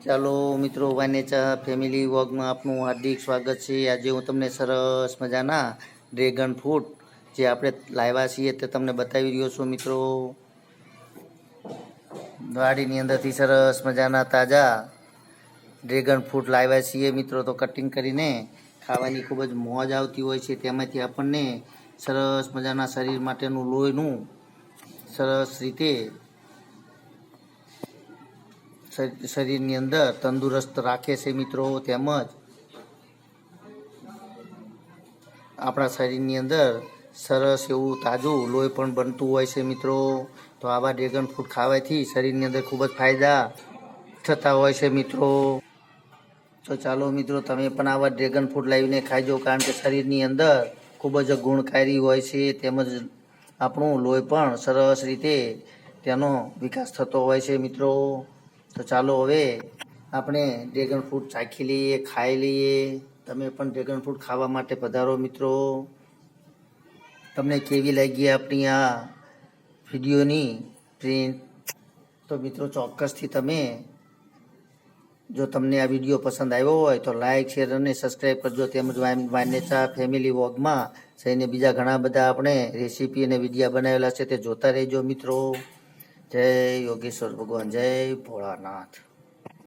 ચાલો મિત્રો, વાનેચા ફેમિલી વ્લોગમાં આપનું હાર્દિક સ્વાગત છે। આજે હું તમને સરસ મજાના ડ્રેગન ફ્રૂટ જે આપણે લાવ્યા છીએ તે તમને બતાવી રહ્યો છું। મિત્રો, વાડીની અંદરથી સરસ મજાના તાજા ડ્રેગન ફ્રૂટ લાવ્યા છીએ। મિત્રો, તો કટિંગ કરીને ખાવાની ખૂબ જ મોજ આવતી હોય છે। તેમાંથી આપણને સરસ મજાના શરીર માટેનું લોહીનું સરસ રીતે શરીરની અંદર તંદુરસ્ત રાખે છે। મિત્રો, તેમજ આપણા શરીરની અંદર સરસ એવું તાજું લોહી પણ બનતું હોય છે। મિત્રો, તો આવા ડ્રેગન ફ્રૂટ ખાવાથી શરીરની અંદર ખૂબ જ ફાયદા થતા હોય છે। મિત્રો, તો ચાલો મિત્રો, તમે પણ આવા ડ્રેગન ફ્રૂટ લાવીને ખાઈજો, કારણ કે શરીરની અંદર ખૂબ જ ગુણકારી હોય છે। તેમજ આપણું લોહી પણ સરસ રીતે તેનો વિકાસ થતો હોય છે। મિત્રો, તો ચાલો હવે આપણે ડ્રેગન ફ્રૂટ ચાખી લઈએ, ખાઈ લઈએ। તમે પણ ડ્રેગન ફ્રૂટ ખાવા માટે પધારો। મિત્રો, તમને કેવી લાગી આપણી આ વિડીયોની પ્રિન્ટ? તો મિત્રો, ચોક્કસથી તમે, જો તમને આ વિડીયો પસંદ આવ્યો હોય તો લાઇક, શેર અને સબસ્ક્રાઈબ કરજો। તેમજ વાનેચા ફેમિલી વ્લોગમાં જઈને બીજા ઘણા બધા આપણે રેસીપી અને વિડીયા બનાવેલા છે તે જોતા રહેજો। મિત્રો, જય યોગેશ્વર ભગવાન, જય ભોળાનાથ।